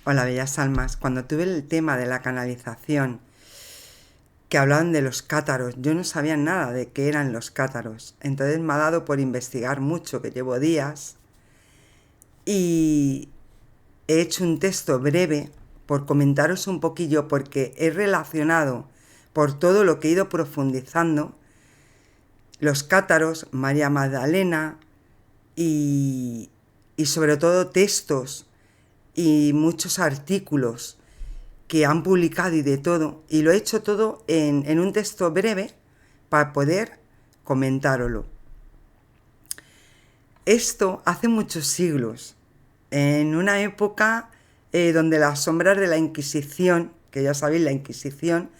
Hola, bellas almas. Cuando tuve el tema de la canalización, que hablaban de los cátaros, yo no sabía nada de qué eran los cátaros. Entonces me ha dado por investigar mucho, que llevo días, y he hecho un texto breve por comentaros un poquillo, porque he relacionado por todo lo que he ido profundizando los cátaros, María Magdalena y, y sobre todo textos y muchos artículos que han publicado y de todo, y lo he hecho todo en un texto breve para poder comentároslo. Esto hace muchos siglos, en una época donde las sombras de la Inquisición, que ya sabéis, la Inquisición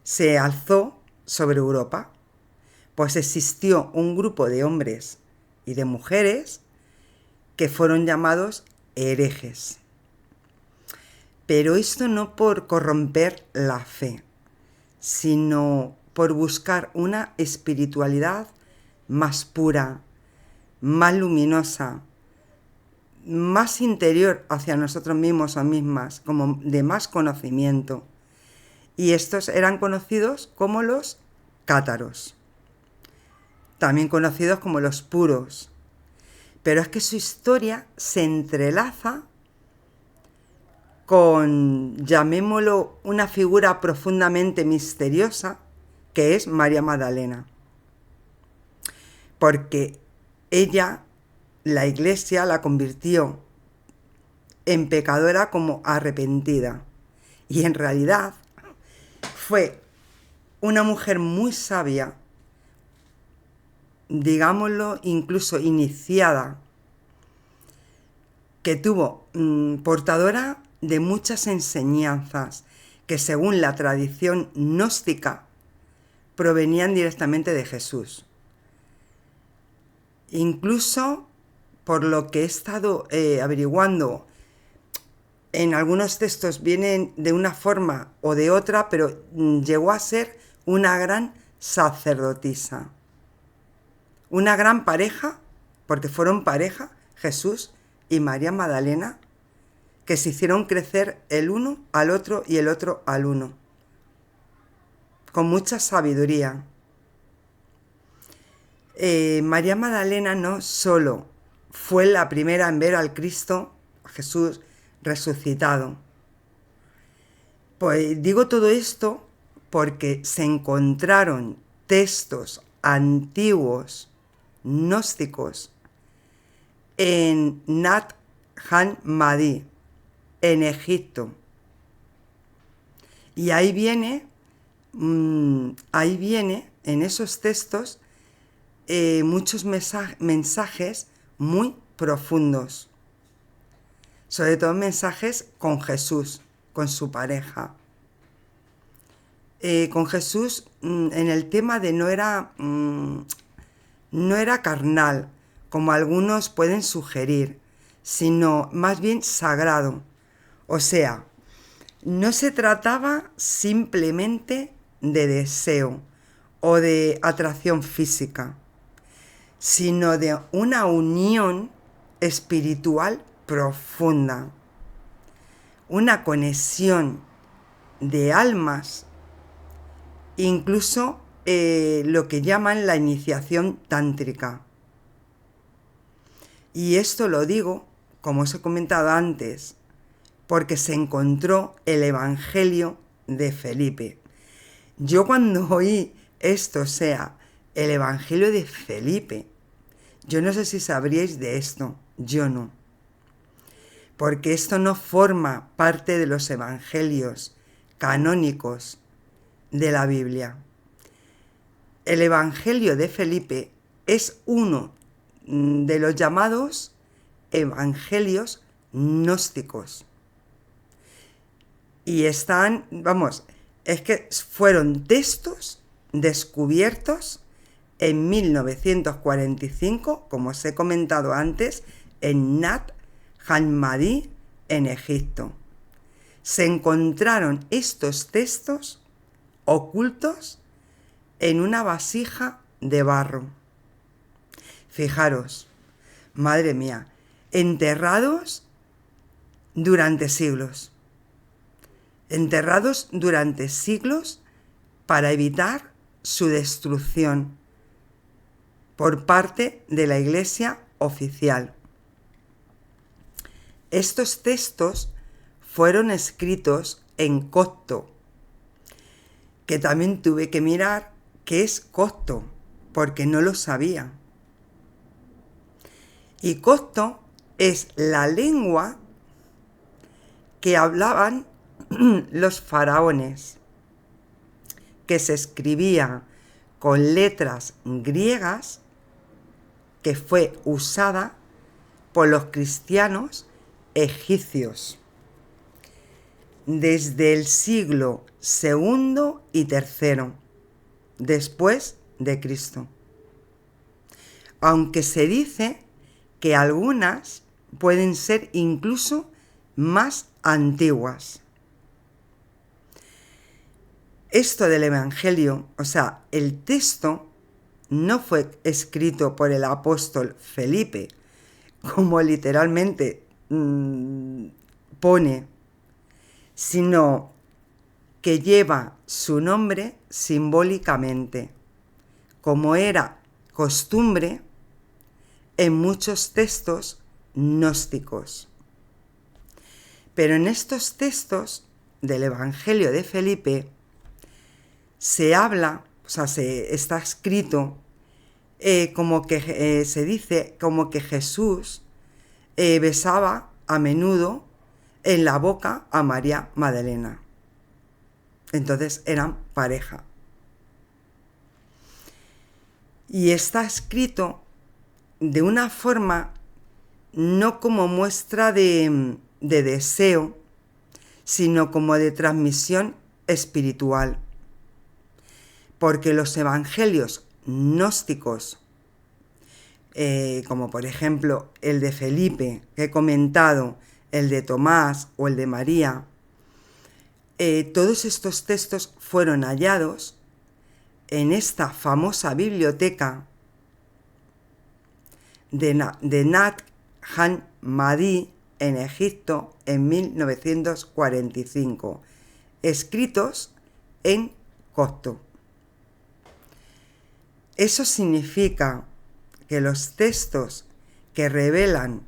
se alzó sobre Europa, pues existió un grupo de hombres y de mujeres que fueron llamados herejes. Pero esto no por corromper la fe, sino por buscar una espiritualidad más pura, más luminosa, más interior hacia nosotros mismos o mismas, como de más conocimiento. Y estos eran conocidos como los cátaros, también conocidos como los puros. Pero es que su historia se entrelaza con, llamémoslo, una figura profundamente misteriosa, que es María Magdalena. Porque ella, la Iglesia la convirtió en pecadora como arrepentida. Y en realidad fue una mujer muy sabia, digámoslo, incluso iniciada, que tuvo portadora de muchas enseñanzas que, según la tradición gnóstica, provenían directamente de Jesús. Incluso, por lo que he estado averiguando, en algunos textos vienen de una forma o de otra, pero llegó a ser una gran sacerdotisa, una gran pareja, porque fueron pareja, Jesús y María Magdalena, que se hicieron crecer el uno al otro y el otro al uno, con mucha sabiduría. María Magdalena no solo fue la primera en ver al Cristo, a Jesús resucitado. Pues digo todo esto porque se encontraron textos antiguos gnósticos en Nat Hammadi, en Egipto. Y ahí viene en esos textos muchos mensajes muy profundos, sobre todo mensajes con Jesús, con su pareja. Con Jesús en el tema de no era carnal, como algunos pueden sugerir, sino más bien sagrado. O sea, no se trataba simplemente de deseo o de atracción física, sino de una unión espiritual profunda, una conexión de almas, incluso lo que llaman la iniciación tántrica. Y esto lo digo, como os he comentado antes, porque se encontró el Evangelio de Felipe. Yo cuando oí esto, o sea, el Evangelio de Felipe, yo no sé si sabríais de esto, yo no. Porque esto no forma parte de los evangelios canónicos de la Biblia. El Evangelio de Felipe es uno de los llamados evangelios gnósticos. Y están, vamos, es que fueron textos descubiertos en 1945, como os he comentado antes, en Nat Hammadi, en Egipto. Se encontraron estos textos ocultos en una vasija de barro. Fijaros, madre mía, enterrados durante siglos, enterrados durante siglos para evitar su destrucción por parte de la Iglesia oficial. Estos textos fueron escritos en copto, que también tuve que mirar qué es copto, porque no lo sabía. Y copto es la lengua que hablaban los faraones, que se escribía con letras griegas, que fue usada por los cristianos egipcios desde el siglo II y III después de Cristo. Aunque se dice que algunas pueden ser incluso más antiguas. Esto del Evangelio, o sea, el texto no fue escrito por el apóstol Felipe, como literalmente pone, sino que lleva su nombre simbólicamente, como era costumbre en muchos textos gnósticos. Pero en estos textos del Evangelio de Felipe se habla, o sea, está escrito como que se dice como que Jesús besaba a menudo en la boca a María Magdalena. Entonces eran pareja. Y está escrito de una forma no como muestra de deseo, sino como de transmisión espiritual. Porque los evangelios gnósticos, como por ejemplo el de Felipe que he comentado, el de Tomás o el de María, todos estos textos fueron hallados en esta famosa biblioteca de Nag Hammadi en Egipto en 1945, escritos en copto. Eso significa que los textos que revelan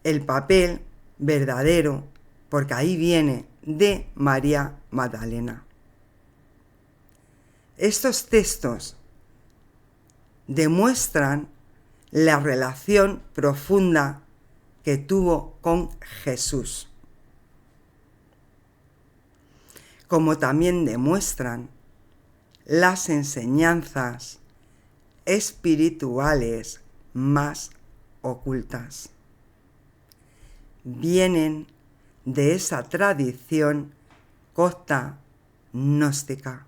el papel verdadero, porque ahí viene de María Magdalena. Estos textos demuestran la relación profunda que tuvo con Jesús, como también demuestran las enseñanzas espirituales más ocultas. Vienen de esa tradición copta gnóstica,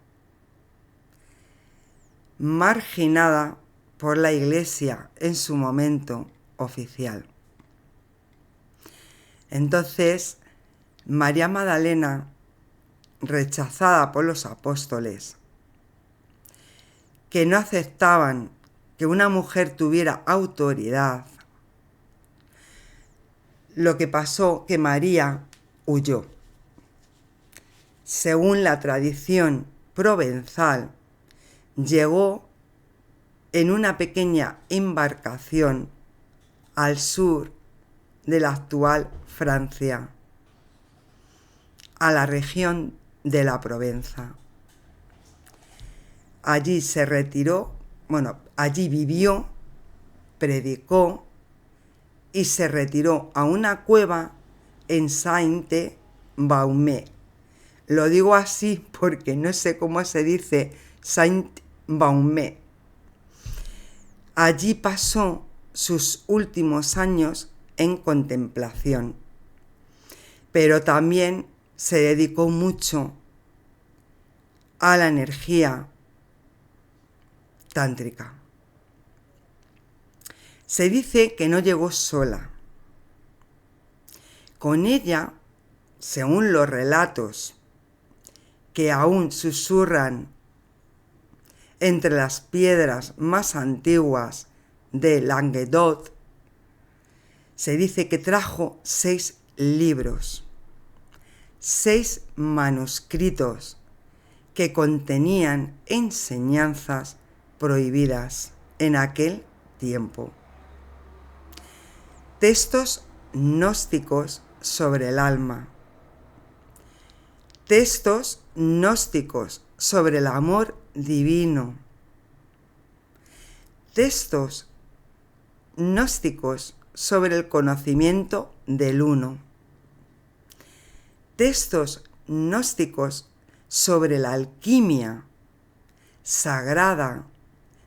marginada por la Iglesia en su momento oficial. Entonces, María Magdalena, rechazada por los apóstoles, que no aceptaban que una mujer tuviera autoridad, lo que pasó que María huyó. Según la tradición provenzal, llegó en una pequeña embarcación al sur de la actual Francia, a la región de la Provenza. Allí se retiró, allí vivió, predicó y se retiró a una cueva en Saint-Baume. Lo digo así porque no sé cómo se dice Saint-Baume. Allí pasó sus últimos años en contemplación, pero también se dedicó mucho a la energía tántrica. Se dice que no llegó sola. Con ella, según los relatos que aún susurran entre las piedras más antiguas de Languedoc, se dice que trajo 6 libros, 6 manuscritos que contenían enseñanzas prohibidas en aquel tiempo. Textos gnósticos sobre el alma. Textos gnósticos sobre el amor divino. Textos gnósticos sobre el conocimiento del uno. Textos gnósticos sobre la alquimia sagrada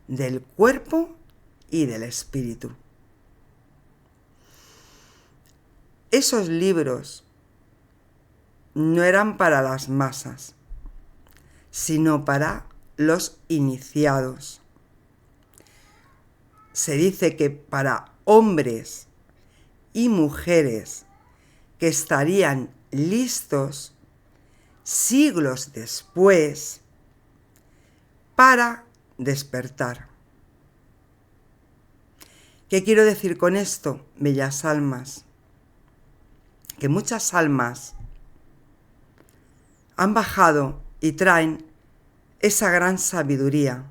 del cuerpo y del espíritu. Esos libros no eran para las masas, sino para los iniciados. Se dice que para hombres y mujeres que estarían listos siglos después para despertar. ¿Qué quiero decir con esto, bellas almas? Que muchas almas han bajado y traen esa gran sabiduría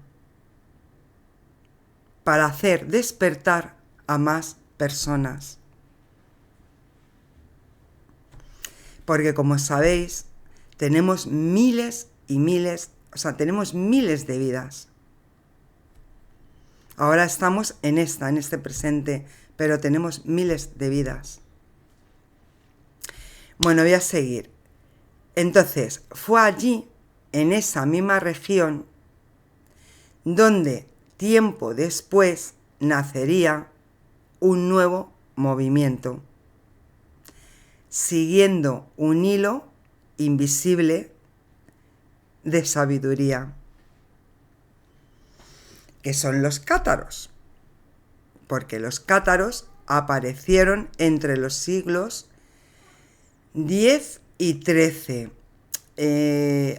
para hacer despertar a más personas. Porque como sabéis, tenemos miles y miles, tenemos miles de vidas. Ahora estamos en este presente, pero tenemos miles de vidas. Bueno, voy a seguir. Entonces, fue allí, en esa misma región, donde tiempo después nacería un nuevo movimiento, siguiendo un hilo invisible de sabiduría, que son los cátaros, porque los cátaros aparecieron entre los siglos X y XIII.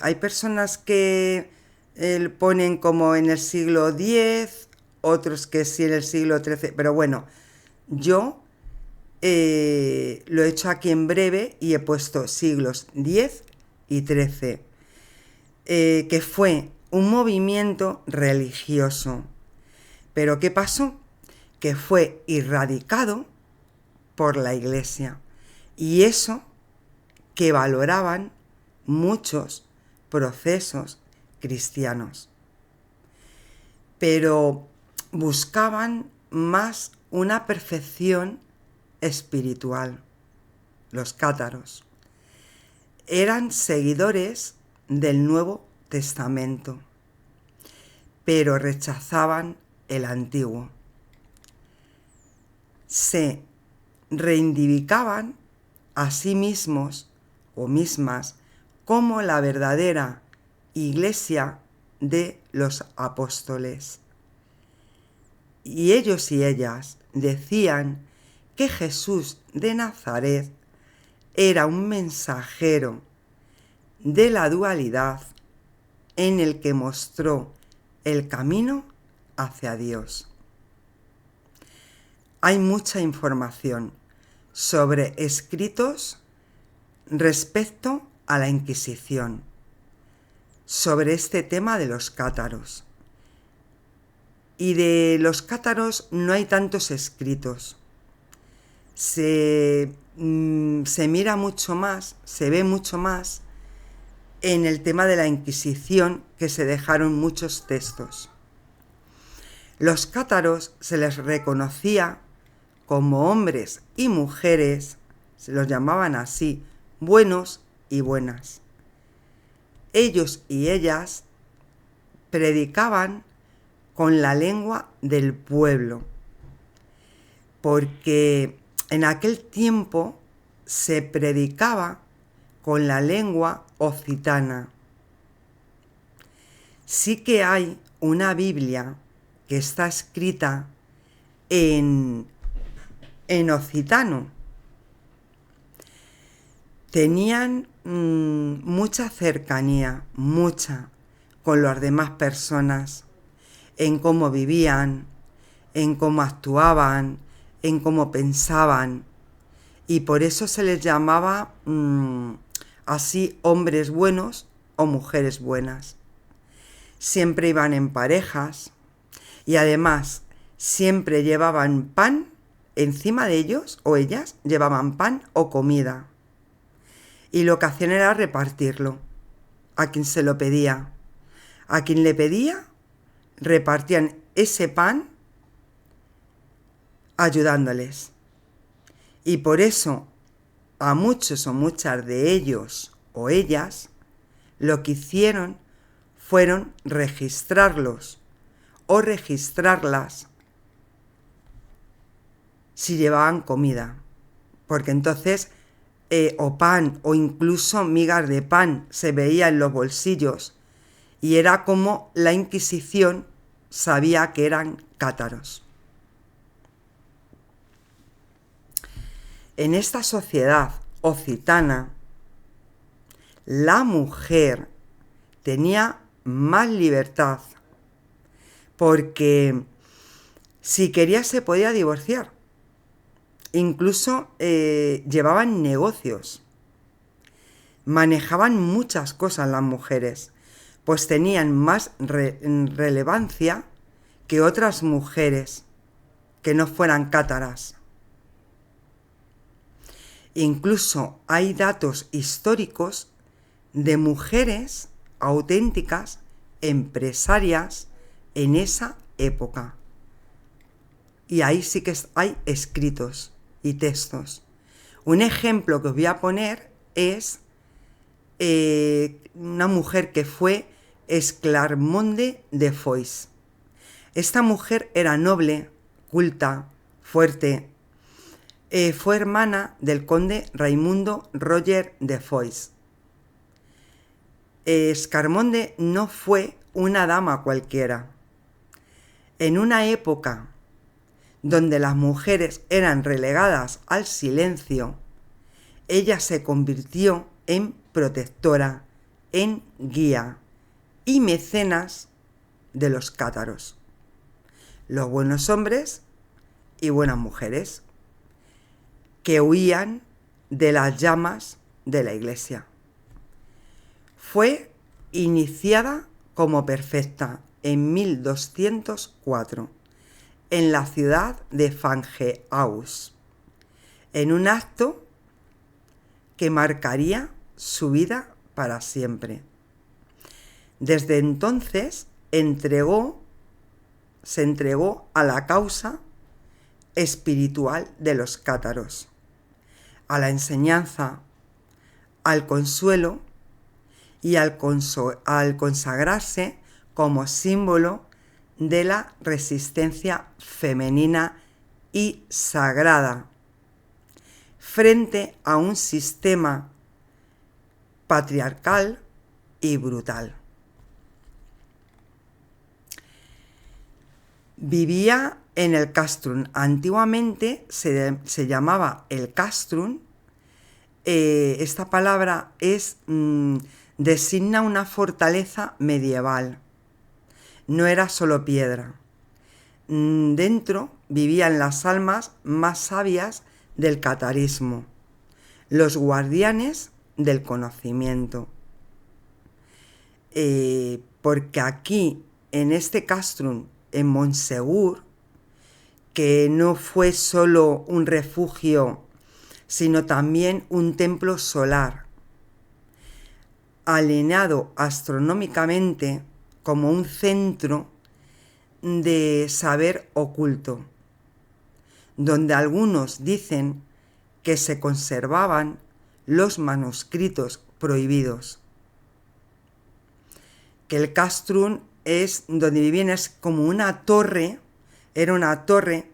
Hay personas que ponen como en el siglo X, otros que sí en el siglo XIII, pero bueno, yo lo he hecho aquí en breve y he puesto siglos X y XIII, que fue un movimiento religioso. Pero ¿qué pasó? Que fue erradicado por la Iglesia, y eso que valoraban muchos procesos cristianos, pero buscaban más una perfección espiritual. Los cátaros eran seguidores del Nuevo Testamento, pero rechazaban el Antiguo. Se reivindicaban a sí mismos o mismas como la verdadera Iglesia de los apóstoles. Y ellos y ellas decían que Jesús de Nazaret era un mensajero de la dualidad en el que mostró el camino hacia Dios. Hay mucha información sobre escritos respecto a la Inquisición, sobre este tema de los cátaros. Y de los cátaros no hay tantos escritos. Se mira mucho más, se ve mucho más en el tema de la Inquisición, que se dejaron muchos textos. Los cátaros se les reconocía como hombres y mujeres, se los llamaban así, buenos y buenas. Ellos y ellas predicaban con la lengua del pueblo, porque en aquel tiempo se predicaba con la lengua occitana. Sí que hay una Biblia que está escrita en occitano. Tenían mucha cercanía, con las demás personas, en cómo vivían, en cómo actuaban, en cómo pensaban, y por eso se les llamaba así hombres buenos o mujeres buenas. Siempre iban en parejas y además siempre llevaban pan encima de ellos, o ellas llevaban pan o comida, y lo que hacían era repartirlo a quien se lo pedía. A quien le pedía, repartían ese pan ayudándoles. Y por eso a muchos o muchas de ellos o ellas lo que hicieron fueron registrarlos o registrarlas si llevaban comida, porque entonces o pan o incluso migas de pan se veía en los bolsillos y era como la Inquisición sabía que eran cátaros. En esta sociedad occitana, la mujer tenía más libertad, porque si quería se podía divorciar. Incluso llevaban negocios. Manejaban muchas cosas las mujeres, pues tenían más relevancia que otras mujeres que no fueran cátaras. Incluso hay datos históricos de mujeres auténticas empresarias en esa época. Y ahí sí que hay escritos y textos. Un ejemplo que os voy a poner es una mujer que fue Esclarmonde de Foix. Esta mujer era noble, culta, fuerte. Fue hermana del conde Raimundo Roger de Foix. Esclarmonde no fue una dama cualquiera. En una época donde las mujeres eran relegadas al silencio, ella se convirtió en protectora, en guía y mecenas de los cátaros, los buenos hombres y buenas mujeres que huían de las llamas de la iglesia. Fue iniciada como perfecta en 1204 en la ciudad de Fanjeaux, en un acto que marcaría su vida para siempre. Desde entonces se entregó a la causa espiritual de los cátaros, a la enseñanza, al consuelo y al consagrarse como símbolo de la resistencia femenina y sagrada frente a un sistema patriarcal y brutal. Vivía en el castrum. Antiguamente se llamaba el castrum. Esta palabra designa una fortaleza medieval. No era solo piedra. Dentro vivían las almas más sabias del catarismo, los guardianes del conocimiento. Porque aquí, en este castrum, en Montsegur, que no fue solo un refugio, sino también un templo solar, alineado astronómicamente como un centro de saber oculto, donde algunos dicen que se conservaban los manuscritos prohibidos, que el castrum es donde vivían, es como una torre, era una torre,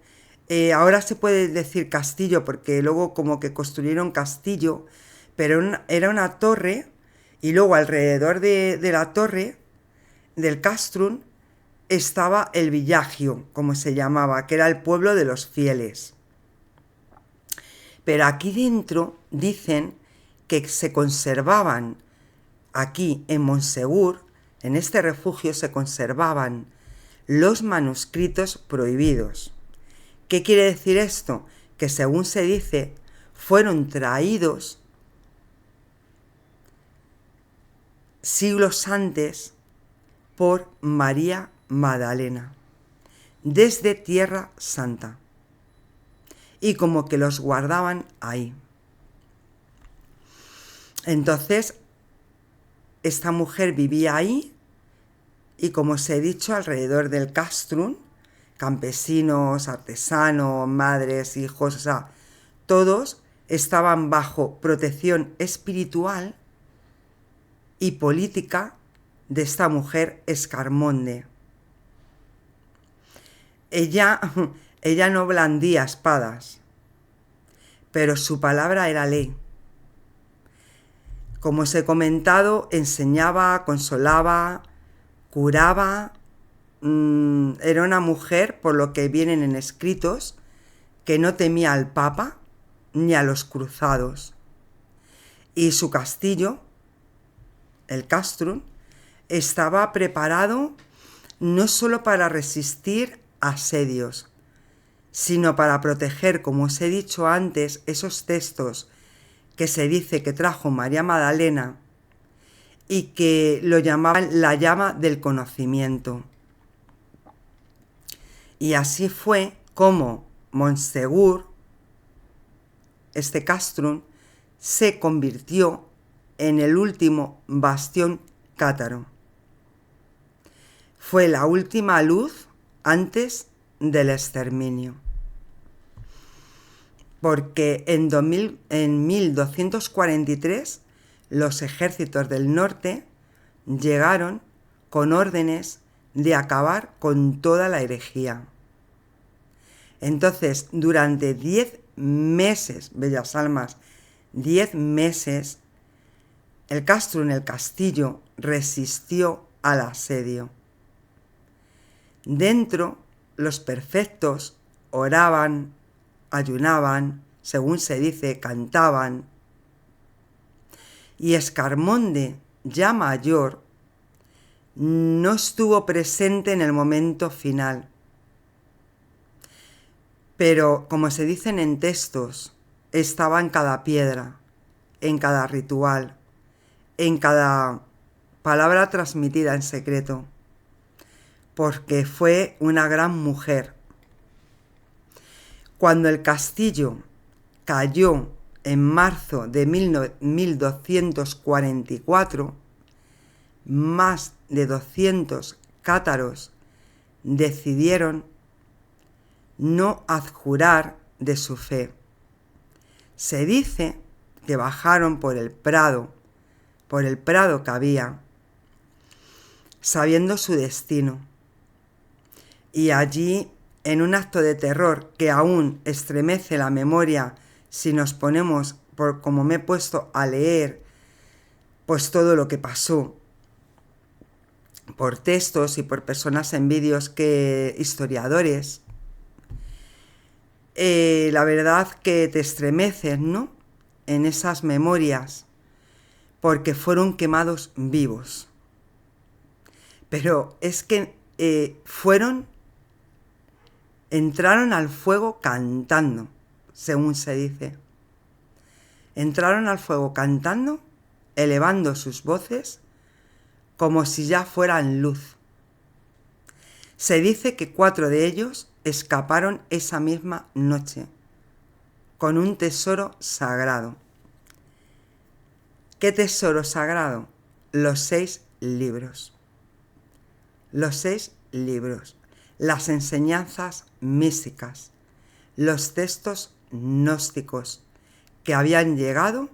ahora se puede decir castillo porque luego como que construyeron castillo, pero era una torre y luego alrededor de la torre del castrum estaba el villagio, como se llamaba, que era el pueblo de los fieles. Pero aquí dentro dicen que se conservaban, aquí en Montsegur, en este refugio se conservaban los manuscritos prohibidos. ¿Qué quiere decir esto? Que según se dice, fueron traídos siglos antes por María Magdalena desde Tierra Santa, y como que los guardaban ahí. Entonces, esta mujer vivía ahí y, como os he dicho, alrededor del castrum, campesinos, artesanos, madres, hijos, o sea, todos estaban bajo protección espiritual y política de esta mujer Escarmonde. Ella no blandía espadas, pero su palabra era ley. Como os he comentado, enseñaba, consolaba, curaba. Era una mujer, por lo que vienen en escritos, que no temía al Papa ni a los cruzados. Y su castillo, el castrum, estaba preparado no solo para resistir asedios, sino para proteger, como os he dicho antes, esos textos que se dice que trajo María Magdalena y que lo llamaban la llama del conocimiento. Y así fue como Montsegur, este castrum, se convirtió en el último bastión cátaro. Fue la última luz antes del exterminio. Porque en 1243 los ejércitos del norte llegaron con órdenes de acabar con toda la herejía. Entonces, durante 10 meses, bellas almas, 10 meses, el castrum, el castillo, resistió al asedio. Dentro, los perfectos oraban, ayunaban, según se dice, cantaban. Y Escarmonde, ya mayor, no estuvo presente en el momento final. Pero, como se dicen en textos, estaba en cada piedra, en cada ritual, en cada palabra transmitida en secreto, porque fue una gran mujer. Cuando el castillo cayó en marzo de 1244, más de 200 cátaros decidieron no adjurar de su fe. Se dice que bajaron por el prado que había, sabiendo su destino. Y allí, en un acto de terror que aún estremece la memoria si nos ponemos, como me he puesto a leer, pues todo lo que pasó, por textos y por personas en vídeos que historiadores, la verdad que te estremeces, ¿no?, en esas memorias, porque fueron quemados vivos. Pero es que entraron al fuego cantando, según se dice. Entraron al fuego cantando, elevando sus voces, como si ya fueran luz. Se dice que 4 de ellos escaparon esa misma noche, con un tesoro sagrado. ¿Qué tesoro sagrado? Los 6 libros. Los 6 libros, las enseñanzas místicas, los textos gnósticos que habían llegado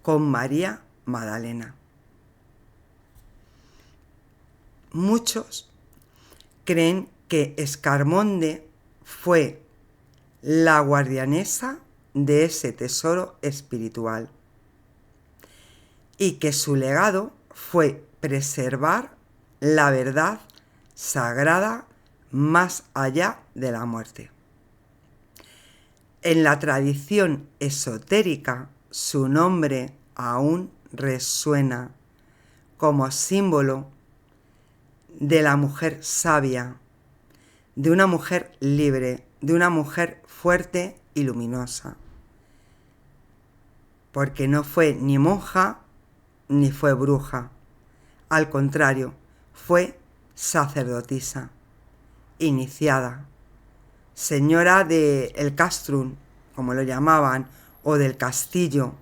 con María Magdalena. Muchos creen que Escarmonde fue la guardianesa de ese tesoro espiritual y que su legado fue preservar la verdad sagrada más allá de la muerte. En la tradición esotérica, su nombre aún resuena como símbolo de la mujer sabia, de una mujer libre, de una mujer fuerte y luminosa. porque no fue ni monja ni fue bruja. Al contrario, fue sacerdotisa, iniciada, señora de el castrum, como lo llamaban, o del castillo,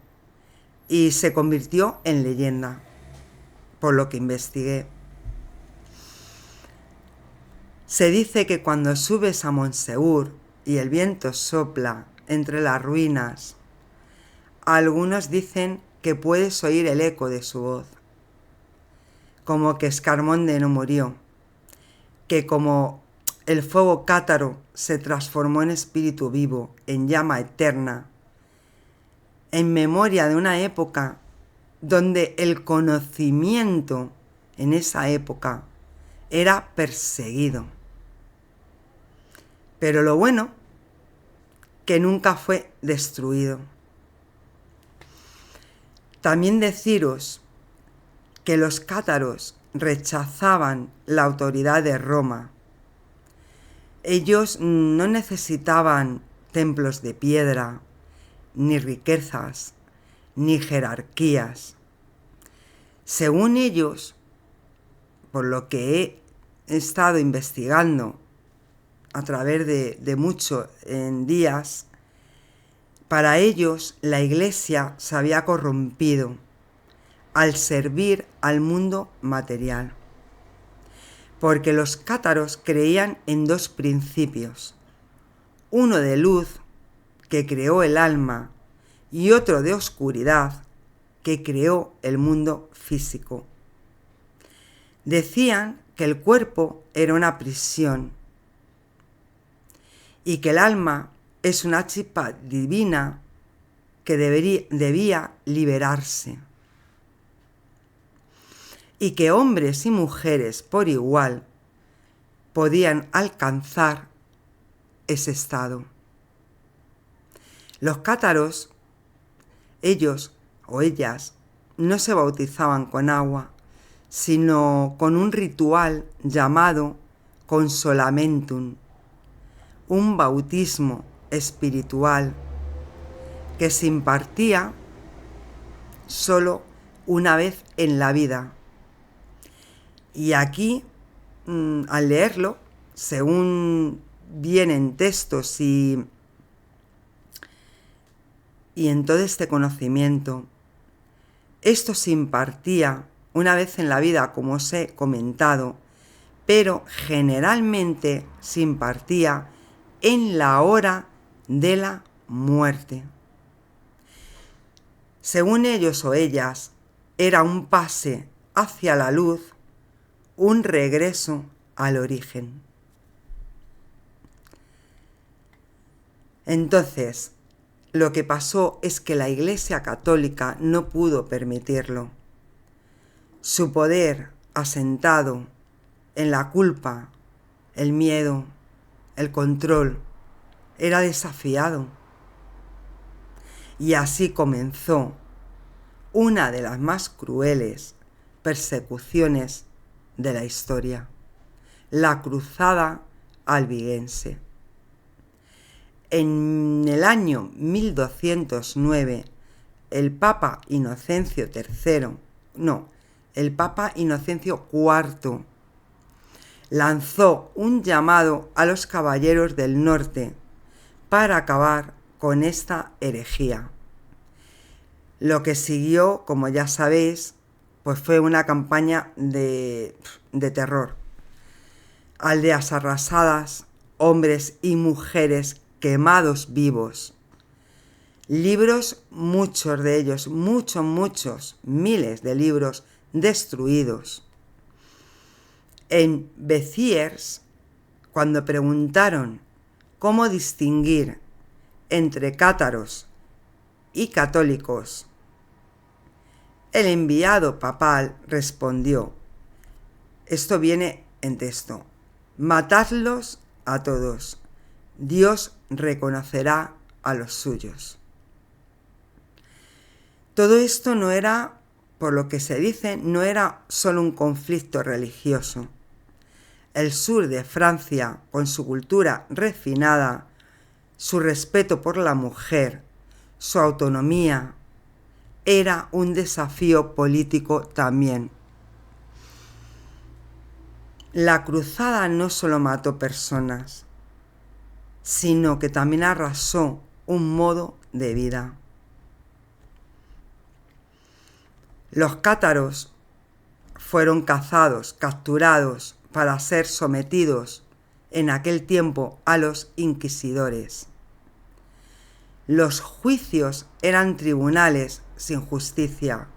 y se convirtió en leyenda, por lo que investigué. Se dice que cuando subes a Montseur y el viento sopla entre las ruinas, algunos dicen que puedes oír el eco de su voz, como que Escarmonde no murió, que como el fuego cátaro se transformó en espíritu vivo, en llama eterna, en memoria de una época donde el conocimiento en esa época era perseguido. Pero lo bueno, que nunca fue destruido. También deciros que los cátaros rechazaban la autoridad de Roma. Ellos no necesitaban templos de piedra, ni riquezas, ni jerarquías. Según ellos, por lo que he estado investigando a través de muchos días, para ellos la Iglesia se había corrompido al servir al mundo material, porque los cátaros creían en dos principios, uno de luz, que creó el alma, y otro de oscuridad, que creó el mundo físico. Decían que el cuerpo era una prisión y que el alma es una chispa divina que debía liberarse, y que hombres y mujeres por igual podían alcanzar ese estado. Los cátaros, ellos o ellas, no se bautizaban con agua, sino con un ritual llamado consolamentum, un bautismo espiritual que se impartía solo una vez en la vida. Y aquí, al leerlo, según vienen textos y en todo este conocimiento, esto se impartía una vez en la vida, como os he comentado, pero generalmente se impartía en la hora de la muerte. Según ellos o ellas, era un pase hacia la luz, un regreso al origen. Entonces, lo que pasó es que la Iglesia Católica no pudo permitirlo. Su poder asentado en la culpa, el miedo, el control, era desafiado. Y así comenzó una de las más crueles persecuciones de la historia, la Cruzada Albigense. En el año 1209, el Papa Inocencio IV lanzó un llamado a los caballeros del norte para acabar con esta herejía. Lo que siguió, como ya sabéis, pues fue una campaña de terror. Aldeas arrasadas, hombres y mujeres quemados vivos. Libros, muchos de ellos, muchos, miles de libros destruidos. En Béziers, cuando preguntaron cómo distinguir entre cátaros y católicos, el enviado papal respondió, esto viene en texto, matadlos a todos, Dios reconocerá a los suyos. Todo esto no era, por lo que se dice, no era solo un conflicto religioso. El sur de Francia, con su cultura refinada, su respeto por la mujer, su autonomía, era un desafío político también. La cruzada no solo mató personas, sino que también arrasó un modo de vida. Los cátaros fueron cazados, capturados para ser sometidos en aquel tiempo a los inquisidores. Los juicios eran tribunales sin justicia,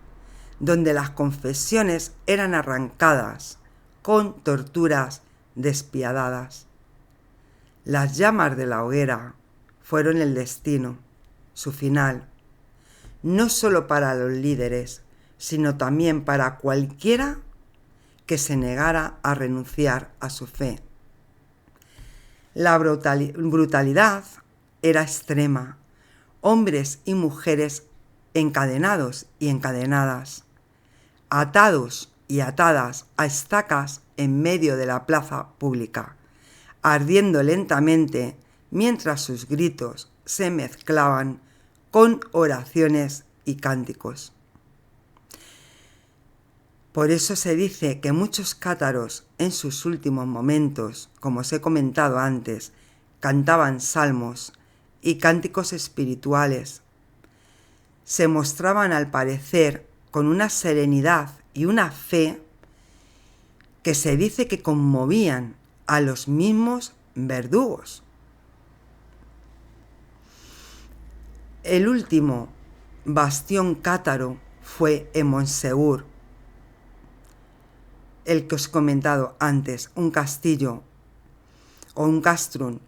donde las confesiones eran arrancadas con torturas despiadadas. Las llamas de la hoguera fueron el destino, su final, no solo para los líderes, sino también para cualquiera que se negara a renunciar a su fe. La brutalidad era extrema, hombres y mujeres encadenados y encadenadas, atados y atadas a estacas en medio de la plaza pública, ardiendo lentamente mientras sus gritos se mezclaban con oraciones y cánticos. Por eso se dice que muchos cátaros en sus últimos momentos, como os he comentado antes, cantaban salmos y cánticos espirituales. Se mostraban al parecer con una serenidad y una fe que se dice que conmovían a los mismos verdugos. El último bastión cátaro fue en Monsegur, el que os he comentado antes, un castillo o un castrum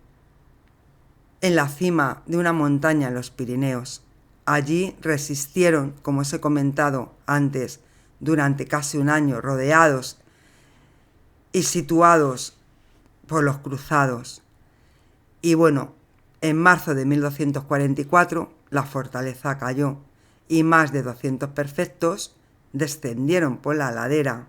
en la cima de una montaña en los Pirineos. Allí resistieron, como os he comentado antes, durante casi un año, rodeados y situados por los cruzados. Y bueno, en marzo de 1244 la fortaleza cayó y más de 200 perfectos descendieron por la ladera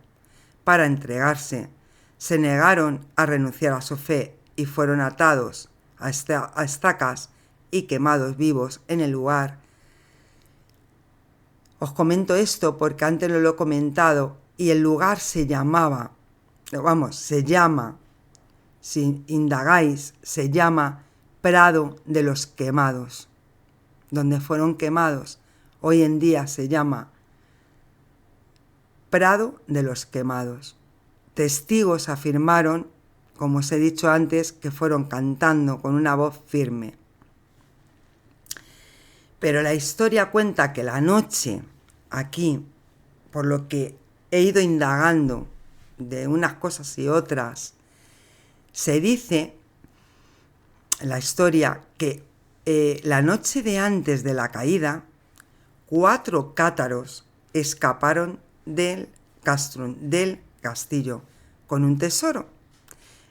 para entregarse. Se negaron a renunciar a su fe y fueron atados a estacas y quemados vivos en el lugar. Os comento esto porque antes no lo he comentado y el lugar se llama, si indagáis, se llama Prado de los Quemados. Donde fueron quemados, hoy en día se llama Prado de los Quemados. Testigos afirmaron, como os he dicho antes, que fueron cantando con una voz firme. Pero la historia cuenta que la noche, aquí, por lo que he ido indagando de unas cosas y otras, se dice en la historia que la noche de antes de la caída, 4 cátaros escaparon del castrum, del castillo, con un tesoro.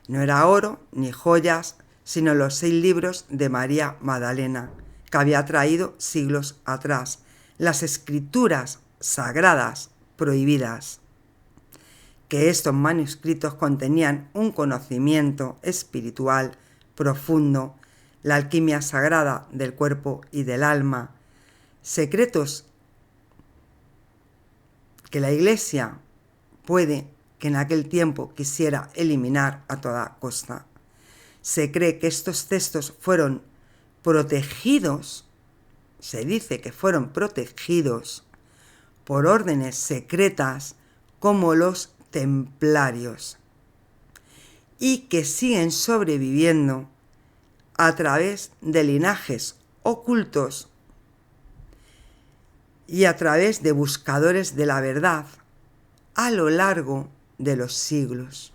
No era oro ni joyas, sino los 6 libros de María Magdalena, que había traído siglos atrás, las escrituras sagradas prohibidas, que estos manuscritos contenían un conocimiento espiritual profundo, la alquimia sagrada del cuerpo y del alma, secretos que la Iglesia puede que en aquel tiempo quisiera eliminar a toda costa. Se cree que estos textos fueron protegidos, se dice que fueron protegidos por órdenes secretas como los templarios y que siguen sobreviviendo a través de linajes ocultos y a través de buscadores de la verdad a lo largo de los siglos.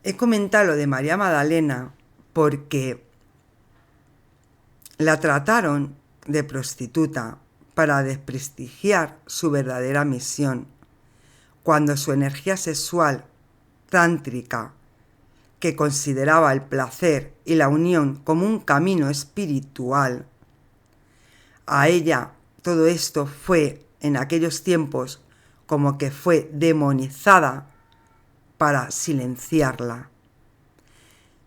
He comentado lo de María Magdalena porque la trataron de prostituta para desprestigiar su verdadera misión, cuando su energía sexual tántrica, que consideraba el placer y la unión como un camino espiritual, a ella todo esto fue en aquellos tiempos como que fue demonizada para silenciarla.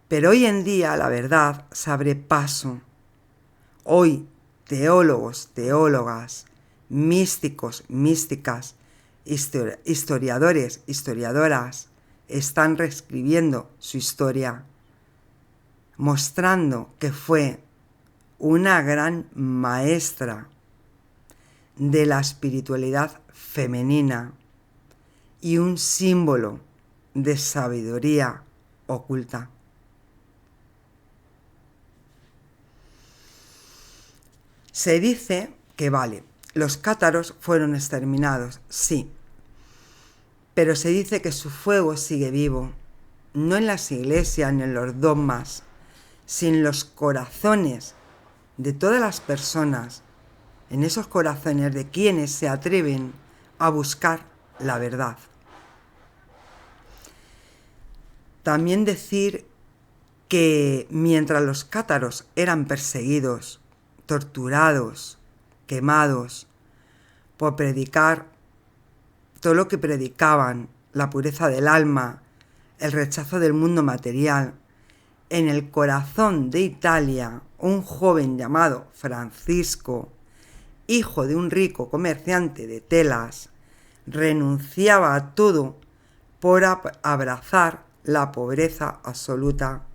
Pero hoy en día la verdad se abre paso Hoy teólogos, teólogas, místicos, místicas, historiadores, historiadoras están reescribiendo su historia, mostrando que fue una gran maestra de la espiritualidad femenina y un símbolo de sabiduría oculta. Se dice que vale, los cátaros fueron exterminados, sí, pero se dice que su fuego sigue vivo, no en las iglesias ni en los dogmas, sino en los corazones de todas las personas, en esos corazones de quienes se atreven a buscar la verdad. También decir que mientras los cátaros eran perseguidos, torturados, quemados, por predicar todo lo que predicaban, la pureza del alma, el rechazo del mundo material, en el corazón de Italia, un joven llamado Francisco, hijo de un rico comerciante de telas, renunciaba a todo por abrazar la pobreza absoluta.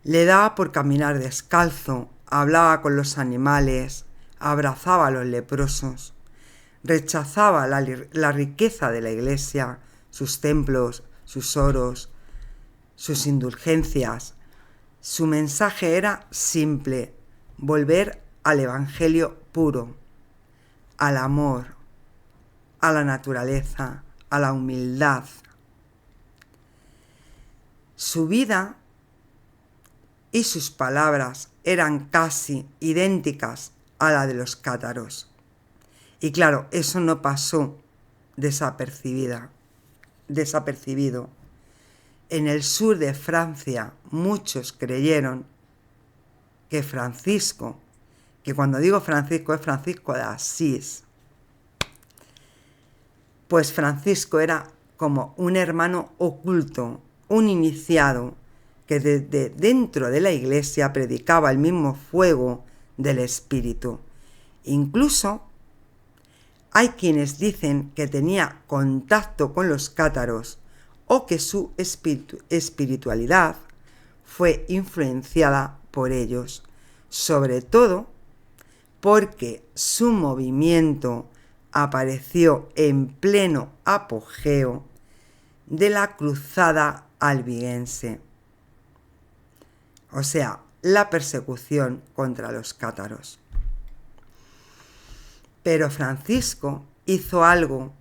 Le daba por caminar descalzo, hablaba con los animales, abrazaba a los leprosos, rechazaba la riqueza de la iglesia, sus templos, sus oros, sus indulgencias. Su mensaje era simple: volver al evangelio puro, al amor, a la naturaleza, a la humildad. Su vida y sus palabras eran casi idénticas a la de los cátaros. Y claro, eso no pasó desapercibido. En el sur de Francia muchos creyeron que Francisco, que cuando digo Francisco es Francisco de Asís, pues Francisco era como un hermano oculto, un iniciado, que desde dentro de la iglesia predicaba el mismo fuego del espíritu. Incluso hay quienes dicen que tenía contacto con los cátaros o que su espiritualidad fue influenciada por ellos, sobre todo porque su movimiento apareció en pleno apogeo de la cruzada albigense, o sea, la persecución contra los cátaros. Pero Francisco hizo algo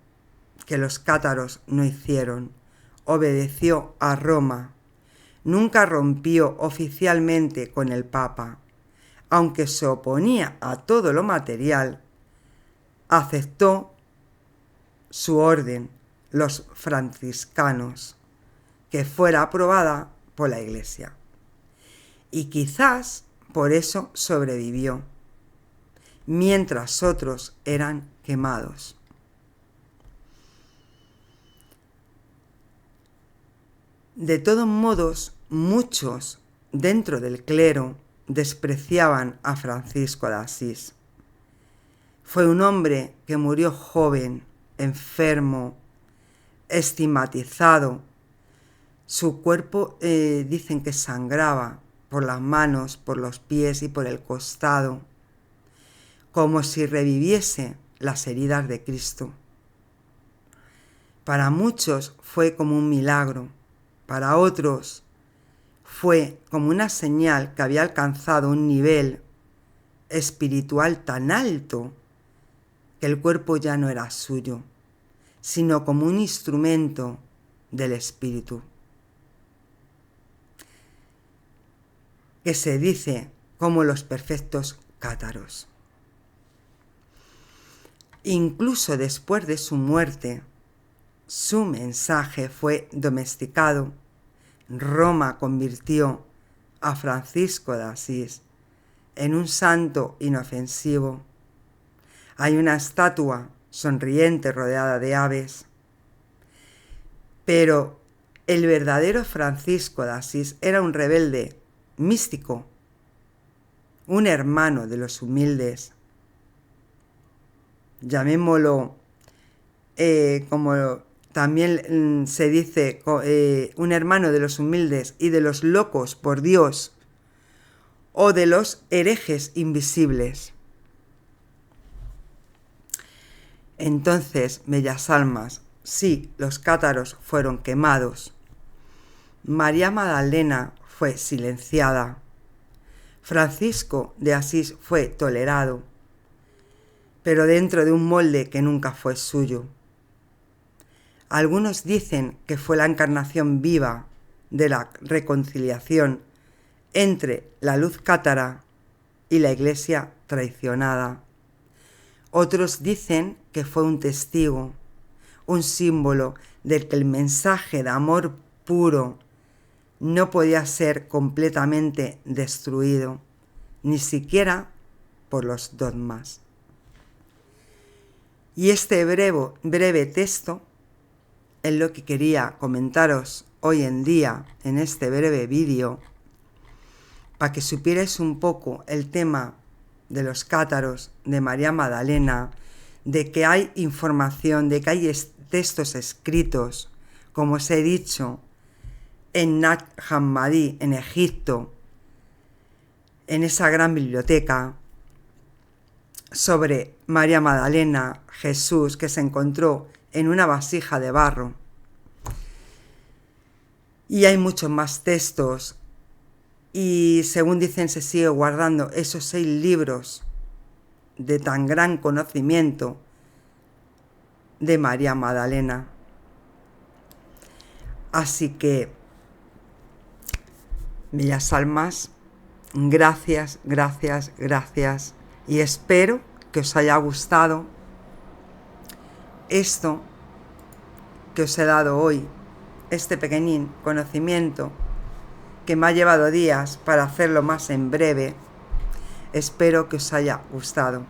que los cátaros no hicieron: obedeció a Roma, nunca rompió oficialmente con el Papa, aunque se oponía a todo lo material, aceptó su orden, los franciscanos, que fuera aprobada por la Iglesia. Y quizás por eso sobrevivió, mientras otros eran quemados. De todos modos, muchos dentro del clero despreciaban a Francisco de Asís. Fue un hombre que murió joven, enfermo, estigmatizado. Su cuerpo dicen que sangraba por las manos, por los pies y por el costado, como si reviviese las heridas de Cristo. Para muchos fue como un milagro, para otros fue como una señal que había alcanzado un nivel espiritual tan alto que el cuerpo ya no era suyo, sino como un instrumento del espíritu, que se dice como los perfectos cátaros. Incluso después de su muerte, su mensaje fue domesticado. Roma convirtió a Francisco de Asís en un santo inofensivo. Hay una estatua sonriente rodeada de aves. Pero el verdadero Francisco de Asís era un rebelde místico, un hermano de los humildes, llamémoslo como también se dice, un hermano de los humildes y de los locos por Dios, o de los herejes invisibles. Entonces, bellas almas, sí, los cátaros fueron quemados. María Magdalena fue silenciada. Francisco de Asís fue tolerado, pero dentro de un molde que nunca fue suyo. Algunos dicen que fue la encarnación viva de la reconciliación entre la luz cátara y la Iglesia traicionada. Otros dicen que fue un testigo, un símbolo del que el mensaje de amor puro no podía ser completamente destruido, ni siquiera por los dogmas. Y este breve texto es lo que quería comentaros hoy en día en este breve vídeo, para que supierais un poco el tema de los cátaros, de María Magdalena, de que hay información, de que hay textos escritos, como os he dicho, en Nag Hammadi, en Egipto, en esa gran biblioteca, sobre María Magdalena, Jesús, que se encontró en una vasija de barro. Y hay muchos más textos, y según dicen se sigue guardando esos 6 libros de tan gran conocimiento de María Magdalena. Así que, bellas almas, gracias, gracias, gracias, y espero que os haya gustado esto que os he dado hoy, este pequeñín conocimiento que me ha llevado días para hacerlo más en breve. Espero que os haya gustado,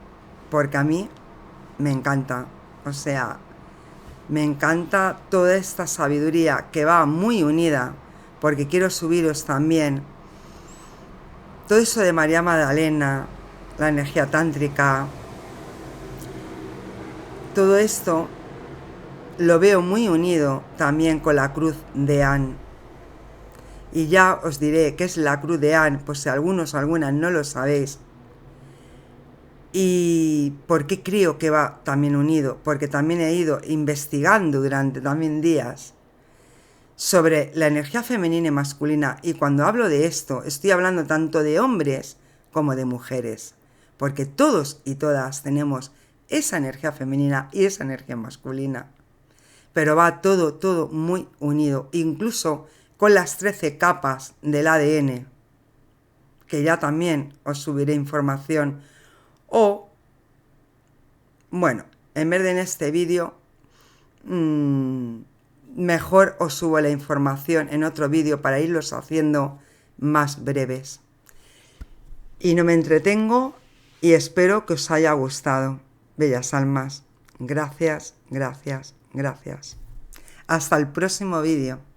porque a mí me encanta, me encanta toda esta sabiduría que va muy unida, porque quiero subiros también todo eso de María Magdalena, la energía tántrica, todo esto lo veo muy unido también con la cruz de An. Y ya os diré qué es la cruz de An, pues si algunos o algunas no lo sabéis. ¿Y por qué creo que va también unido? Porque también he ido investigando durante también días sobre la energía femenina y masculina. Y cuando hablo de esto, estoy hablando tanto de hombres como de mujeres. Porque todos y todas tenemos esa energía femenina y esa energía masculina. Pero va todo muy unido, incluso con las 13 capas del ADN, que ya también os subiré información. O, bueno, en vez de en este vídeo, mejor os subo la información en otro vídeo para irlos haciendo más breves. Y no me entretengo y espero que os haya gustado, bellas almas. Gracias, gracias, gracias. Hasta el próximo vídeo.